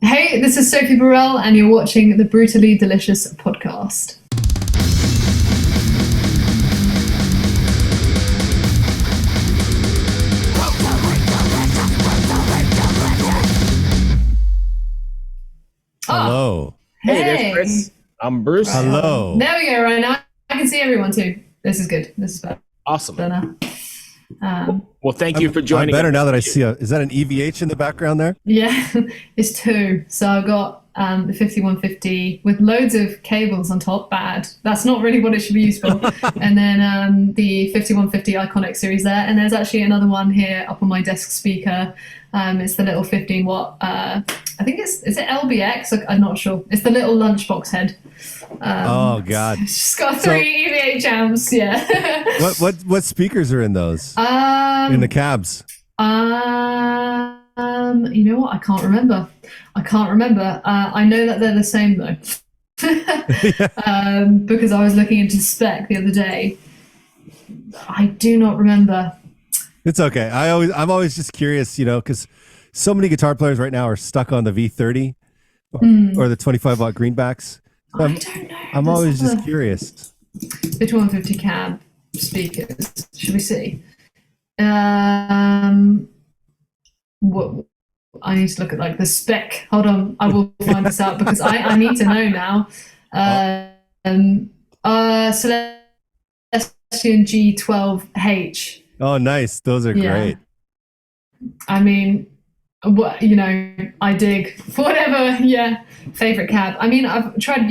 Hey, this is Sophie Burrell, and you're watching the Brutally Delicious podcast. Hello. Hey, there's Chris. I'm Bruce. Right. Hello. There we go, right now. I can see everyone too. This is good. This is better. Awesome. Well, thank you for joining. I'm better now that I see is that an EVH in the background there? Yeah, it's two. So I've got the 5150 with loads of cables on top. Bad. That's not really what it should be used for. And then the 5150 Iconic series there. And there's actually another one here up on my desk speaker. It's the little 15 watt. I think is it LBX? I'm not sure. It's the little lunchbox head. Oh God! It's just got three EVH amps. Yeah. What speakers are in those? In the cabs. You know what? I can't remember. I know that they're the same though. Because I was looking into spec the other day. I do not remember. It's okay. I'm always just curious, because so many guitar players right now are stuck on the V30 or the 25 watt greenbacks. So I don't know. I'm always just curious. The 250 cab speakers. Should we see? What? I need to look at like the spec. Hold on, I will find this out because I need to know now. Celestion G12H. Oh, nice. Those are great. I mean, what I dig whatever. Yeah, favorite cab. I mean, I've tried.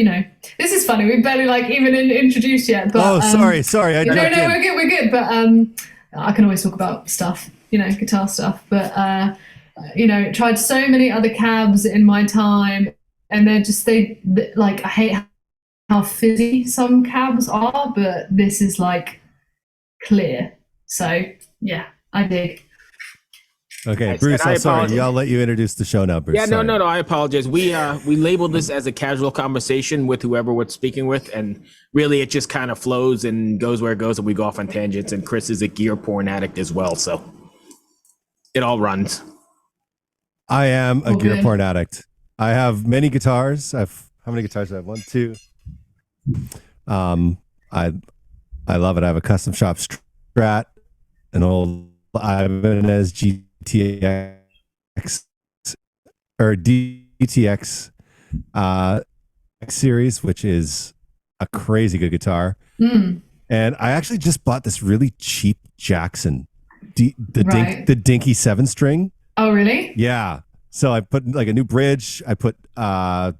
This is funny. We barely even introduced yet. But sorry. No, we're good. But I can always talk about stuff. Guitar stuff. But tried so many other cabs in my time, and I hate how fizzy some cabs are, but this is clear. So yeah, I dig. Okay, Nice. Bruce, I'm sorry. Apologize. I'll let you introduce the show now, Bruce. Yeah, no, I apologize. We labeled this as a casual conversation with whoever we're speaking with, and really it just kind of flows and goes where it goes, and we go off on tangents. And Chris is a gear porn addict as well, so it all runs. I am a gear porn addict. I have many guitars. How many guitars do I have? 1, 2. I love it. I have a custom shop Strat, an old Ibanez GTX or DTX X series, which is a crazy good guitar. And I actually just bought this really cheap Jackson, the Dinky 7-string. Oh, really? Yeah. So I put a new bridge. I put I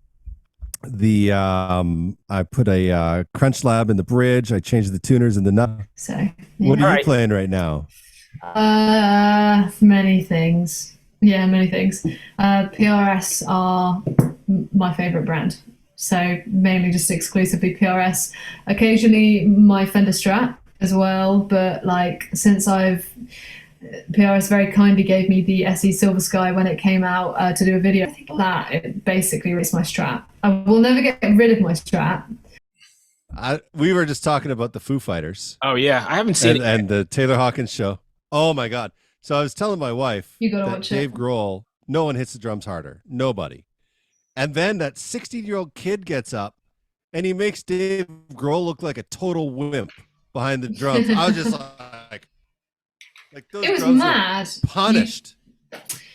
put a Crunch Lab in the bridge. I changed the tuners and the nut. So yeah. What are you playing right now? Many things. Yeah, many things. PRS are my favorite brand. So mainly just exclusively PRS. Occasionally my Fender Strat as well, but since PRS very kindly gave me the SE Silver Sky when it came out to do a video. I think that it basically is my Strat. I will never get rid of my Strat. We were just talking about the Foo Fighters. Oh yeah, I haven't seen it. And the Taylor Hawkins show. Oh my God. So I was telling my wife that Dave Grohl, no one hits the drums harder. Nobody. And then that 16-year-old kid gets up and he makes Dave Grohl look like a total wimp behind the drums. I was just those it was drums mad. Punished.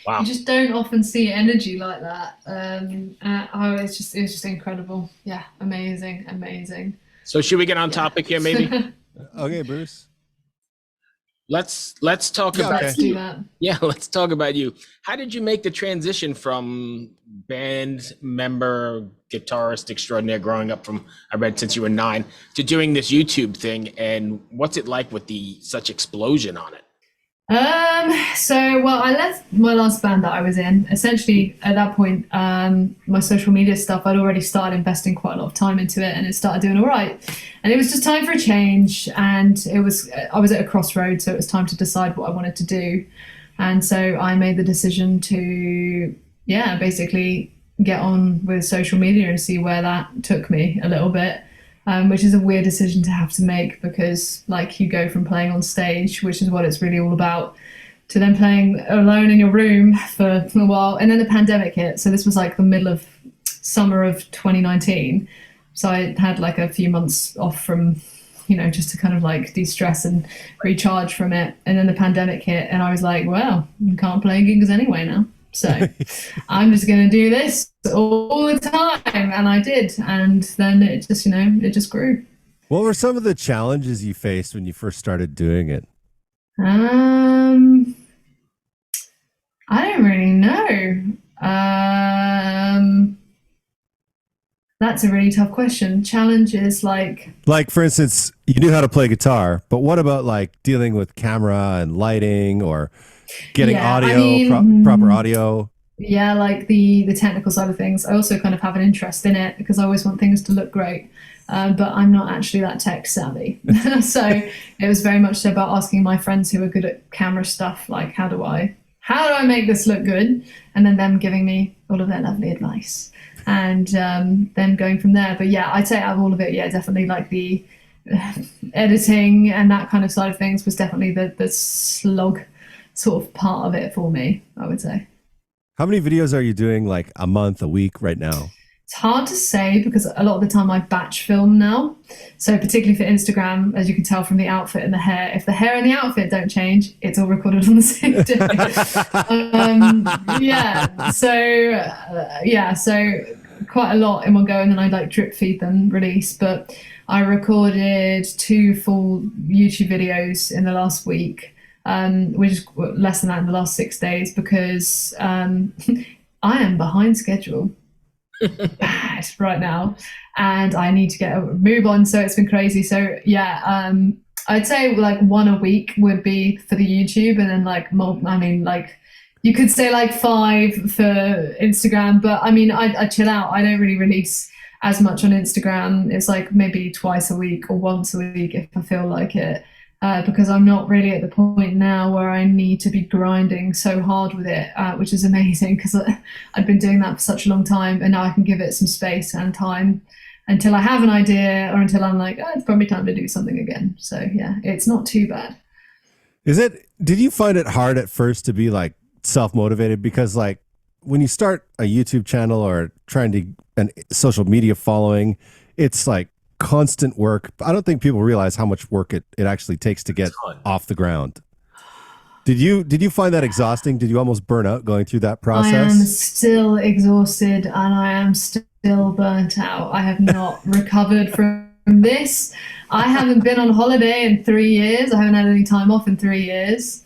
Wow. You just don't often see energy like that. It's just incredible. Yeah, amazing. So should we get on topic here, maybe? Okay, Bruce. Let's talk about Let's do that. Yeah, let's talk about you. How did you make the transition from band member, guitarist extraordinaire growing up from, I read since you were 9, to doing this YouTube thing? And what's it like with such explosion on it? I left my last band that I was in. Essentially, at that point, my social media stuff, I'd already started investing quite a lot of time into it, and it started doing all right. And it was just time for a change. And I was at a crossroads, so it was time to decide what I wanted to do. And so I made the decision to, basically get on with social media and see where that took me a little bit. Which is a weird decision to have to make because you go from playing on stage, which is what it's really all about, to then playing alone in your room for a while. And then the pandemic hit. So this was like the middle of summer of 2019. So I had like a few months off from, you know, just to kind of like de-stress and recharge from it. And then the pandemic hit and I was like, well, you can't play gigs anyway now. So I'm just going to do this all the time. And I did. And then it just, you know, it just grew. What were some of the challenges you faced when you first started doing it? I don't really know. That's a really tough question. Challenges like for instance, you knew how to play guitar, but what about like dealing with camera and lighting or getting audio, proper audio? Yeah, like the technical side of things. I also kind of have an interest in it because I always want things to look great. But I'm not actually that tech savvy. So it was very much so about asking my friends who are good at camera stuff, like, how do I make this look good? And then them giving me all of their lovely advice and then going from there. But yeah, I'd say out of all of it, yeah, definitely like the editing and that kind of side of things was definitely the slog sort of part of it for me, I would say. How many videos are you doing like a month, a week right now? It's hard to say because a lot of the time I batch film now. So particularly for Instagram, as you can tell from the outfit and the hair, if the hair and the outfit don't change, it's all recorded on the same day. So quite a lot in one go, and then I like drip feed them, release. But I recorded 2 full YouTube videos in the last week, which is less than that in the last 6 days because I am behind schedule. Bad right now, and I need to get a move on, so it's been crazy. So yeah, I'd say like 1 a week would be for the YouTube, and then like you could say like 5 for Instagram, but I mean I chill out. I don't really release as much on Instagram. It's like maybe twice a week or once a week if I feel like it. Because I'm not really at the point now where I need to be grinding so hard with it, which is amazing because I've been doing that for such a long time, and now I can give it some space and time until I have an idea or until I'm like, oh, it's probably time to do something again. So yeah, it's not too bad. Did you find it hard at first to be like self-motivated? Because like when you start a YouTube channel or trying to an social media following, it's like constant work. I don't think people realize how much work it actually takes to get off the ground. Did you find that exhausting? Did you almost burn out going through that process? I am still exhausted and I am still burnt out. I have not recovered from this. I haven't been on holiday in 3 years. I haven't had any time off in 3 years.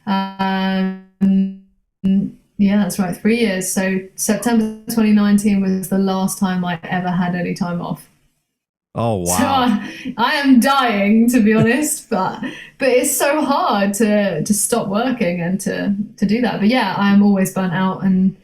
Yeah, that's right, 3 years. So September 2019 was the last time I ever had any time off. Oh wow! So I am dying, to be honest, but it's so hard to stop working and to do that. But yeah, I am always burnt out and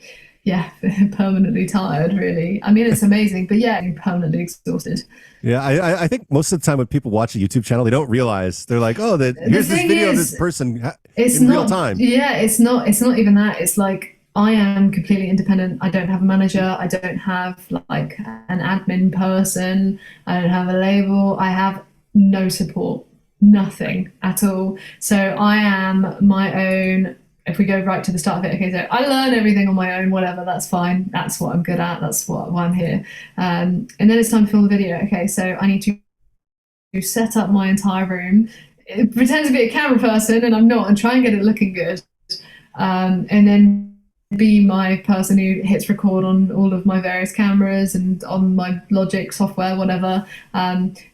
yeah, permanently tired. Really, I mean, it's amazing, but yeah, I'm permanently exhausted. Yeah, I think most of the time when people watch a YouTube channel, they don't realize they're like, oh, here's this video of this person in real time. Yeah, it's not even that. It's like, I am completely independent. I don't have a manager. I don't have like an admin person. I don't have a label. I have no support, nothing at all. So I am my own. If we go right to the start of it, okay, so I learn everything on my own, whatever, that's fine. That's what I'm good at. That's why I'm here. And then it's time to film the video. Okay, so I need to set up my entire room, pretend to be a camera person, and I'm not, and try and get it looking good. And then be my person who hits record on all of my various cameras and on my Logic software, whatever.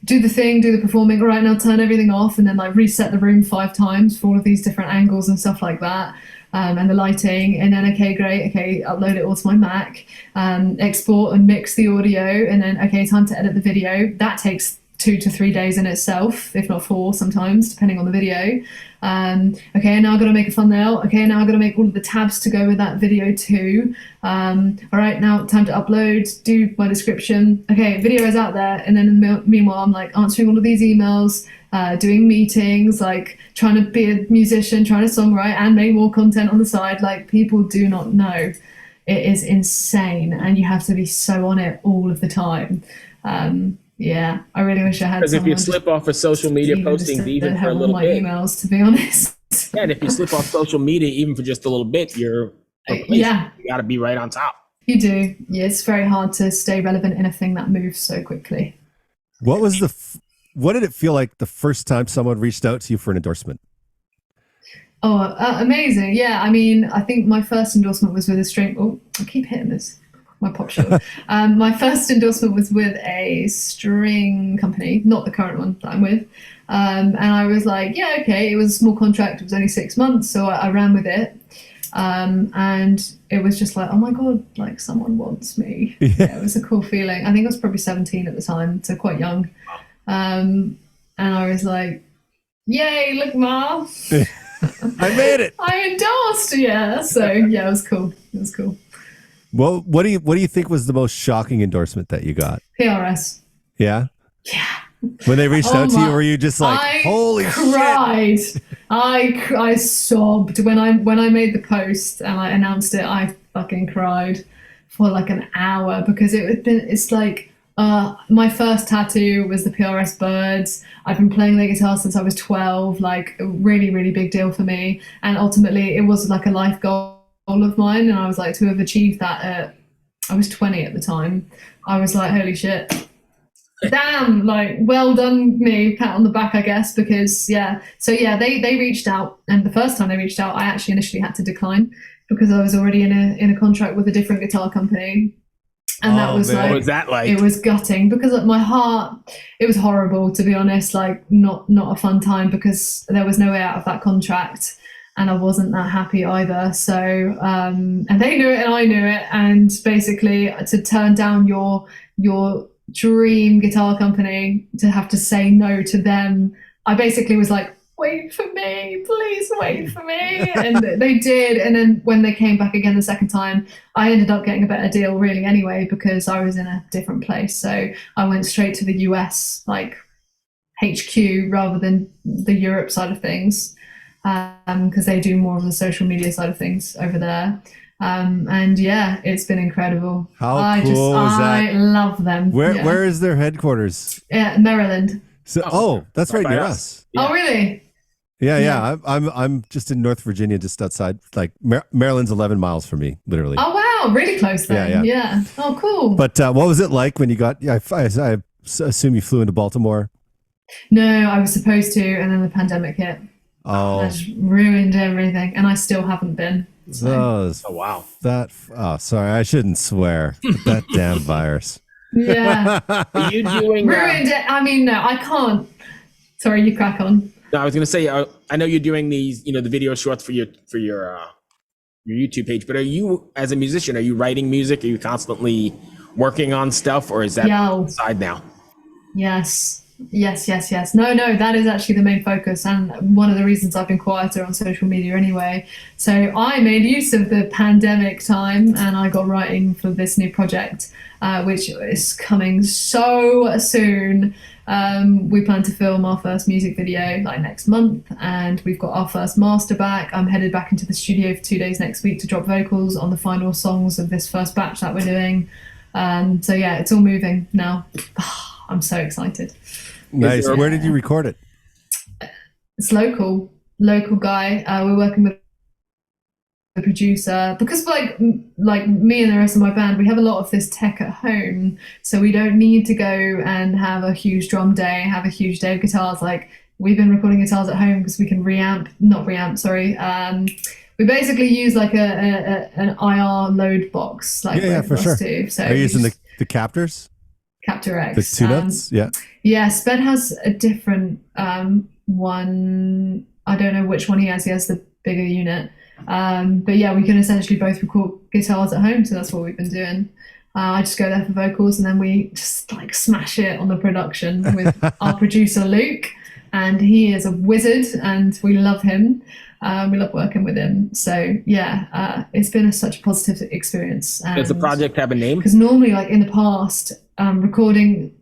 Do the thing, do the performing. All right, now turn everything off, and then like reset the room 5 times for all of these different angles and stuff like that. And the lighting, and then okay, great, okay, upload it all to my Mac, export and mix the audio, and then okay, time to edit the video. That takes 2 to 3 days in itself, if not 4 sometimes, depending on the video. Okay, now I've got to make a thumbnail. Okay, now I've got to make all of the tabs to go with that video too. All right, now time to upload, do my description. Okay, video is out there, and then meanwhile I'm like answering all of these emails, doing meetings, like trying to be a musician, trying to songwrite and make more content on the side. Like, people do not know. It is insane, and you have to be so on it all of the time. Yeah, I really wish I had. Because if you slip off of social media postings even for a little bit, emails, to be honest. Yeah, and if you slip off social media, even for just a little bit, you're replaced. Yeah. You got to be right on top. You do. Yeah, it's very hard to stay relevant in a thing that moves so quickly. What did it feel like the first time someone reached out to you for an endorsement? Oh, amazing. Yeah, I mean, I think my first endorsement was with a string. Oh, I keep hitting this. My pop show. My first endorsement was with a string company, not the current one that I'm with. And I was like, yeah, okay. It was a small contract. It was only 6 months. So I ran with it. And it was just like, oh my God, like someone wants me. Yeah, it was a cool feeling. I think I was probably 17 at the time, so quite young. And I was like, yay, look, Ma. I made it. I endorsed. Yeah. So yeah, it was cool. It was cool. Well, what do you think was the most shocking endorsement that you got? PRS. Yeah? Yeah. When they reached out to you, were you just like, holy cried. shit? I sobbed when I made the post and I announced it. I fucking cried for like an hour because it's like my first tattoo was the PRS birds. I've been playing the guitar since I was 12, like a really, really big deal for me. And ultimately it was like a life goal of mine. And I was like, to have achieved that I was 20 at the time. I was like, holy shit. Damn, like, well done me, pat on the back, I guess, because yeah. So yeah, they reached out, and the first time they reached out, I actually initially had to decline because I was already in a contract with a different guitar company. And that was what was that like? It was gutting because at my heart, it was horrible, to be honest, like not a fun time because there was no way out of that contract and I wasn't that happy either. So, and they knew it and I knew it. And basically to turn down your dream guitar company, to have to say no to them, I basically was like, wait for me, please wait for me. And they did. And then when they came back again the second time, I ended up getting a better deal really anyway, because I was in a different place. So I went straight to the US, like HQ, rather than the Europe side of things, because they do more of the social media side of things over there. And yeah, it's been incredible. How cool is that? I love them. Where is their headquarters? Yeah, Maryland. So, that's right near us. Yeah. Oh, really? Yeah. I'm just in North Virginia, just outside. Like Maryland's 11 miles from me, literally. Oh wow, really close then. Yeah. Oh, cool. But what was it like when you got? I assume you flew into Baltimore. No, I was supposed to, and then the pandemic hit. Oh, that just ruined everything, and I still haven't been. So. Oh wow. Sorry, I shouldn't swear. That damn virus. Yeah. Are you doing ruined it? I mean, no, I can't. Sorry, you crack on. No, I was gonna say, I know you're doing these, the video shorts for your YouTube page, but are you, as a musician, are you writing music? Are you constantly working on stuff, or is that side now? Yes. No, that is actually the main focus, and one of the reasons I've been quieter on social media anyway. So I made use of the pandemic time and I got writing for this new project, which is coming so soon. We plan to film our first music video like next month, and we've got our first master back. I'm headed back into the studio for 2 days next week to drop vocals on the final songs of this first batch that we're doing. So yeah, it's all moving now. I'm so excited. Nice. Where did you record it? It's local guy. We're working with a producer because like me and the rest of my band, we have a lot of this tech at home, so we don't need to go and have a huge drum day, have a huge day of guitars. Like, we've been recording guitars at home because we can we basically use like an IR load box, like for sure. Do. So are you using the Captors? Captor X. The two notes? Yeah, Sped has a different one. I don't know which one he has. He has the bigger unit. But yeah, we can essentially both record guitars at home, so that's what we've been doing. I just go there for vocals, and then we just like smash it on the production with our producer Luke, and he is a wizard, and we love him. We love working with him. So yeah, it's been such a positive experience. Does the project have a name? Because normally, like in the past, recording,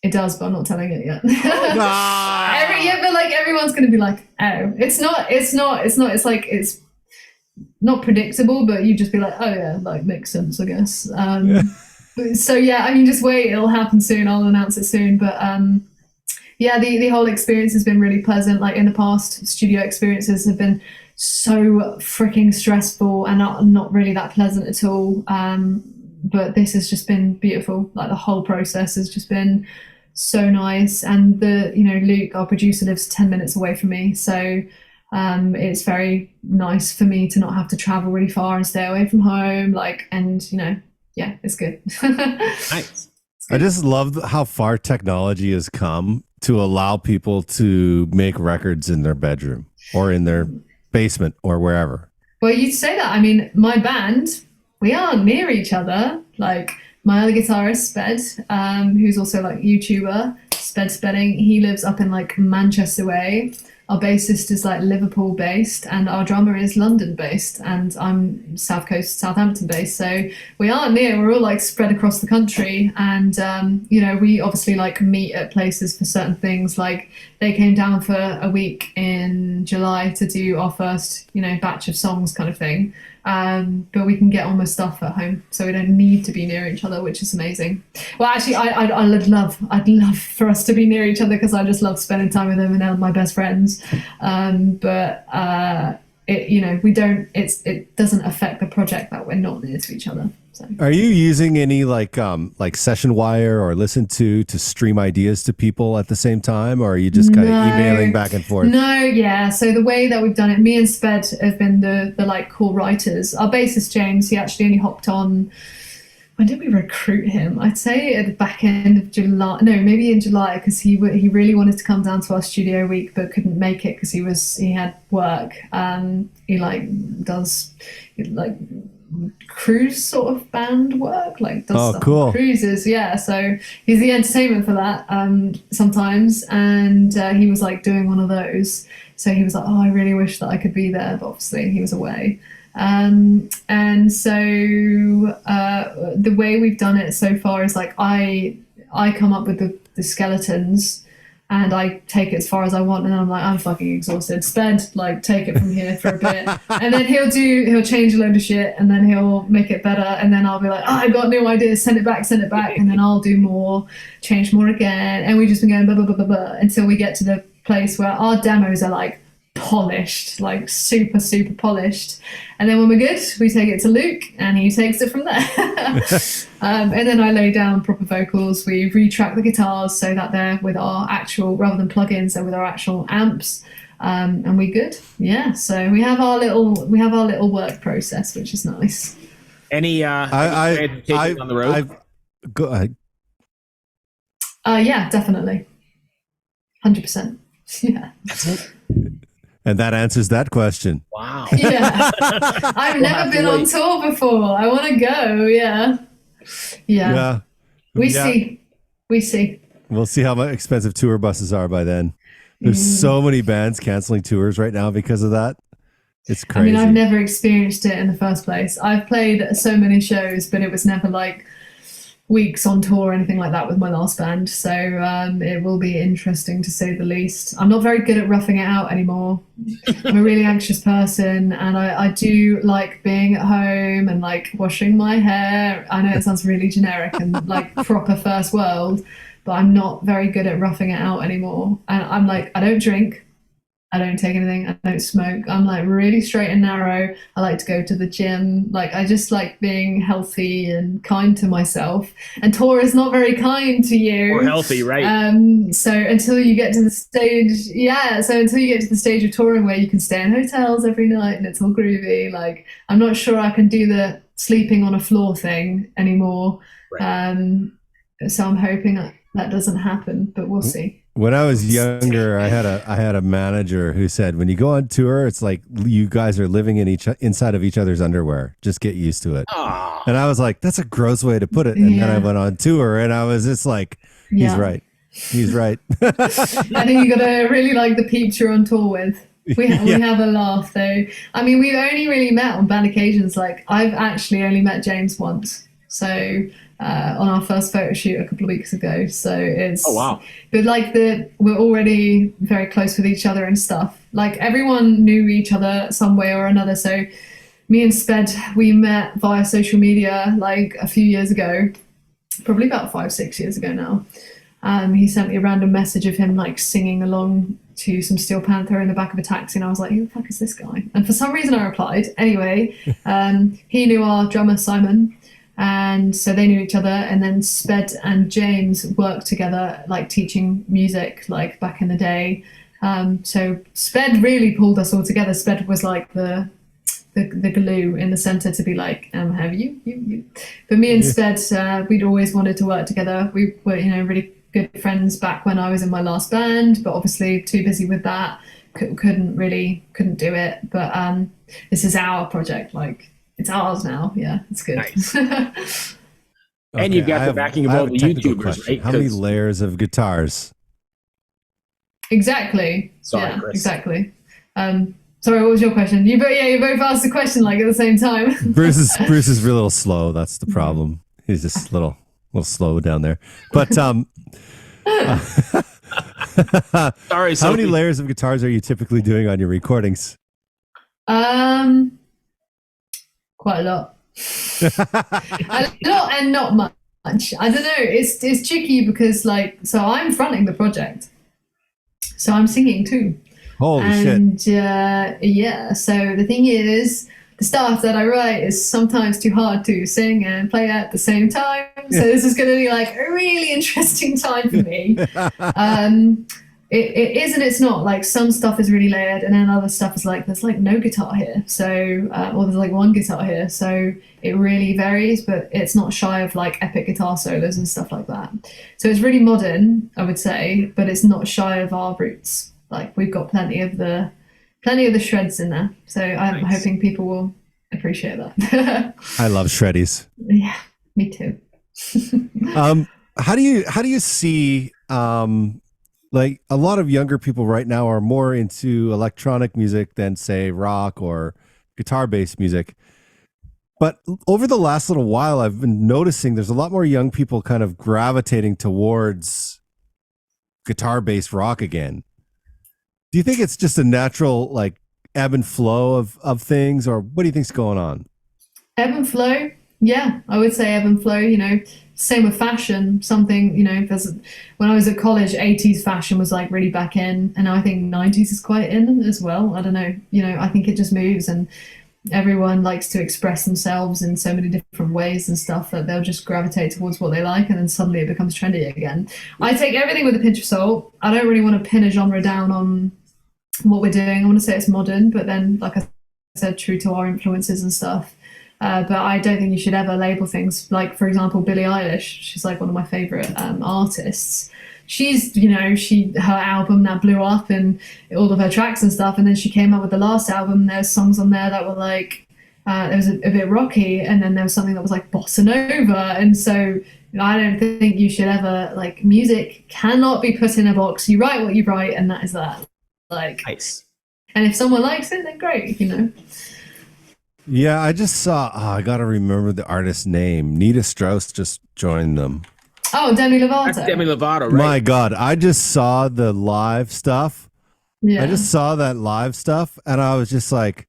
it does, but I'm not telling it yet. But like everyone's going to be like, oh, it's like it's not predictable, but you just be like, oh yeah, like makes sense, I guess. So yeah, I mean, just wait, it'll happen soon. I'll announce it soon. But Yeah, the whole experience has been really pleasant. Like in the past, studio experiences have been so freaking stressful and not really that pleasant at all. But this has just been beautiful. Like the whole process has just been so nice. And Luke, our producer, lives 10 minutes away from me, so it's very nice for me to not have to travel really far and stay away from home. Yeah, it's good. Nice. I just love how far technology has come to allow people to make records in their bedroom or in their basement or wherever. Well, you'd say that. I mean, my band, we aren't near each other. Like my other guitarist, Sped, who's also like YouTuber, Sped Spedding, he lives up in like Manchester way. Our bassist is like Liverpool based, and our drummer is London based, and I'm South Coast, Southampton based. So we aren't near. We're all like spread across the country, and we obviously like meet at places for certain things. Like they came down for a week in July to do our first, batch of songs kind of thing. But we can get all my stuff at home, so we don't need to be near each other, which is amazing. Well, actually, I'd love for us to be near each other because I just love spending time with them, and they're my best friends. It doesn't affect the project that we're not near to each other. So. Are you using any like Session Wire or Listen to stream ideas to people at the same time, or are you just kind of emailing back and forth? No, yeah. So the way that we've done it, me and Sped have been the like core writers. Our bassist James, he actually only hopped on. When did we recruit him? I'd say at the back end of July. No, maybe in July, because he really wanted to come down to our studio week but couldn't make it because he had work. He does cruise sort of band work, does stuff on cruises. Yeah, so he's the entertainment for that sometimes, and he was like doing one of those. So he was like, I really wish that I could be there, but obviously he was away. And so the way we've done it so far is like I come up with the skeletons and I take it as far as I want, and then I'm like, I'm fucking exhausted. Sped, take it from here for a bit. And then he'll change a load of shit, and then he'll make it better, and then I'll be like, I got new ideas, send it back, and then I'll do more, change more again. And we've just been going blah, blah, blah, blah, blah, until we get to the place where our demos are polished, super, super polished. And then when we're good, we take it to Luke and he takes it from there. And then I lay down proper vocals. We retrack the guitars so that they're with our actual, rather than plugins, they're with our actual amps. And we're good. Yeah. So we have our little work process, which is nice. Any I on the road? Go ahead. Yeah, definitely. 100%. Yeah. That's it. And that answers that question. Wow. Yeah. I've never been on tour before. I want to go. Yeah. Yeah. We see. We'll see how much expensive tour buses are by then. There's so many bands canceling tours right now because of that. It's crazy. I mean, I've never experienced it in the first place. I've played so many shows, but it was never weeks on tour or anything like that with my last band. So it will be interesting to say the least. I'm not very good at roughing it out anymore. I'm a really anxious person, and I do like being at home and washing my hair. I know it sounds really generic and proper first world, but I'm not very good at roughing it out anymore. And I'm I don't drink, I don't take anything, I don't smoke. I'm really straight and narrow. I like to go to the gym. I just like being healthy and kind to myself. And tour is not very kind to you. Or healthy, right? So until you get to the stage, of touring where you can stay in hotels every night and it's all groovy, I'm not sure I can do the sleeping on a floor thing anymore. Right. So I'm hoping that doesn't happen, but we'll see. When I was younger, I had a manager who said, when you go on tour, it's like you guys are living inside of each other's underwear. Just get used to it. Aww. And I was like, that's a gross way to put it. And then I went on tour and I was just like, he's right. He's right. I think you got to really like the peeps you're on tour with. We have a laugh though. I mean, we've only really met on band occasions. I've actually only met James once. So on our first photo shoot a couple of weeks ago. So it's wow. But we're already very close with each other and stuff. Everyone knew each other some way or another. So me and Sped, we met via social media a few years ago, probably about 5-6 years ago now. He sent me a random message of him like singing along to some Steel Panther in the back of a taxi, and I was like, who the fuck is this guy? And for some reason I replied. Anyway, he knew our drummer Simon, and so they knew each other, and then Sped and James worked together, like teaching music, like back in the day. So Sped really pulled us all together. Sped was like the glue in the center to be like, have you. But me and Sped, we'd always wanted to work together. We were, really good friends back when I was in my last band, but obviously too busy with that, couldn't do it. But this is our project, like it's ours now. Yeah, it's good. Nice. And you've got the backing of all the YouTubers, right? How many layers of guitars? Exactly. Sorry, yeah, Chris. Exactly. Sorry, what was your question? You both asked the question like at the same time. Bruce is a little slow. That's the problem. He's just a little slow down there. But sorry, Sophie. How many layers of guitars are you typically doing on your recordings? Quite a lot. A lot and not much. I don't know. It's tricky because so I'm fronting the project, so I'm singing too. Holy shit. Yeah. So the thing is, the stuff that I write is sometimes too hard to sing and play at the same time. So this is going to be like a really interesting time for me. It is and it's not. Like some stuff is really layered, and then other stuff is like there's like no guitar here, so or there's like one guitar here, so it really varies. But it's not shy of like epic guitar solos and stuff like that. So it's really modern, I would say, but it's not shy of our roots. Like we've got plenty of the shreds in there, so I'm hoping people will appreciate that. I love shreddies. Yeah, me too. How do you see like a lot of younger people right now are more into electronic music than say rock or guitar based music, but over the last little while I've been noticing there's a lot more young people kind of gravitating towards guitar based rock again. Do you think it's just a natural like ebb and flow of things, or what do you think's going on? Ebb and flow. Yeah, I would say ebb and flow, same with fashion. Something, when I was at college, 80s fashion was like really back in, and I think 90s is quite in as well. I don't know, I think it just moves, and everyone likes to express themselves in so many different ways and stuff that they'll just gravitate towards what they like, and then suddenly it becomes trendy again. I take everything with a pinch of salt. I don't really want to pin a genre down on what we're doing. I want to say it's modern, but then, like I said, true to our influences and stuff. But I don't think you should ever label things. Like, for example, Billie Eilish, she's like one of my favorite artists. She's, her album that blew up and all of her tracks and stuff. And then she came out with the last album. There's songs on there that were like, there was a bit rocky. And then there was something that was like bossa nova. And so I don't think you should ever, like, music cannot be put in a box. You write what you write, and that is that. Like, nice. And if someone likes it, then great, Yeah, I just saw, I got to remember the artist's name. Nita Strauss just joined them. Oh, Demi Lovato. That's Demi Lovato, right? My God, I just saw the live stuff. Yeah. I just saw that live stuff, and I was just like,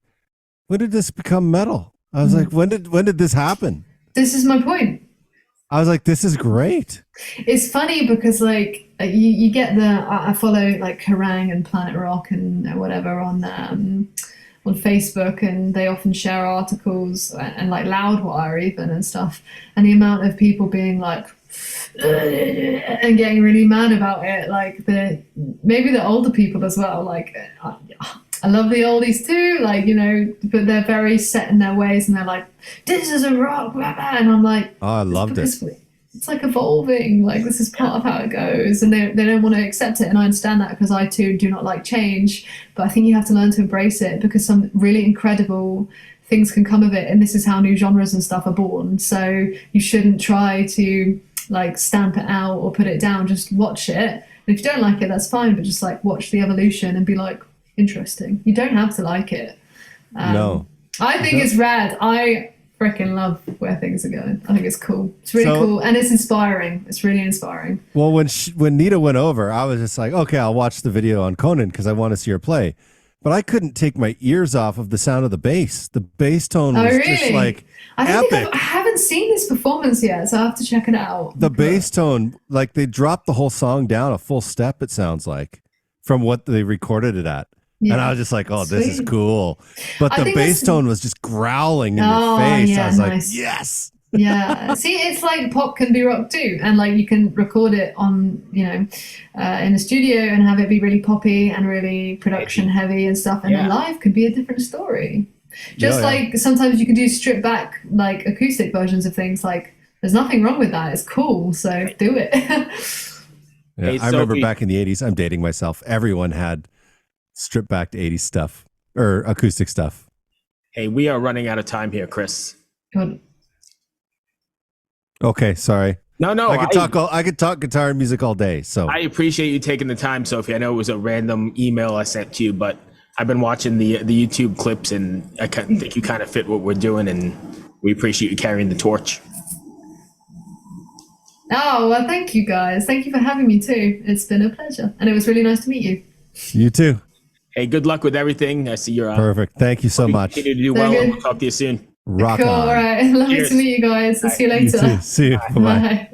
when did this become metal? I was like, when did this happen? This is my point. I was like, this is great. It's funny because like you get I follow like Kerrang and Planet Rock and whatever on Facebook, and they often share articles and like Loudwire even and stuff, and the amount of people being like and getting really mad about it, like maybe the older people as well, like I love the oldies too, like, but they're very set in their ways, and they're like, this is a rock, blah, blah. And I'm like, oh, I loved it. It's like evolving, like this is part of how it goes, and they don't want to accept it, and I understand that because I too do not like change, but I think you have to learn to embrace it because some really incredible things can come of it, and this is how new genres and stuff are born. So you shouldn't try to like stamp it out or put it down, just watch it, and if you don't like it, that's fine, but just like watch the evolution and be like, interesting. You don't have to like it. No, I think it's rad. I freaking love where things are going. I think it's cool. It's really cool, and it's inspiring. It's really inspiring. Well, when Nita went over, I was just like, okay, I'll watch the video on Conan because I want to see her play. but I couldn't take my ears off of the sound of the bass. The bass tone was just like epic. I haven't seen this performance yet, so I have to check it out. The bass tone, like they dropped the whole song down a full step, it sounds like, from what they recorded it at. Yeah, and I was just like, oh, this is cool. But the bass tone was just growling in your face. Yeah, I was like, yes. Yeah. See, it's like pop can be rock too. And like you can record it on, in the studio and have it be really poppy and really production heavy and stuff. And then live could be a different story. Just like sometimes you can do stripped back, like acoustic versions of things. Like there's nothing wrong with that. It's cool. So do it. Hey, I remember back in the 80s, I'm dating myself. Everyone had stripped back to 80s stuff or acoustic stuff. Hey, we are running out of time here, Chris. God. Okay, sorry. No, I could talk guitar and music all day. So I appreciate you taking the time, Sophie. I know it was a random email I sent to you, but I've been watching the YouTube clips, and I think you kind of fit what we're doing, and we appreciate you carrying the torch. Oh, well, thank you guys. Thank you for having me too. It's been a pleasure, and it was really nice to meet you. You too. Hey, good luck with everything. I see you're perfect. Thank you so much. Continue to do well, and we'll talk to you soon. Rock cool. on. All right. Lovely to meet you guys. I'll see you later. You too. See you. Bye. Bye.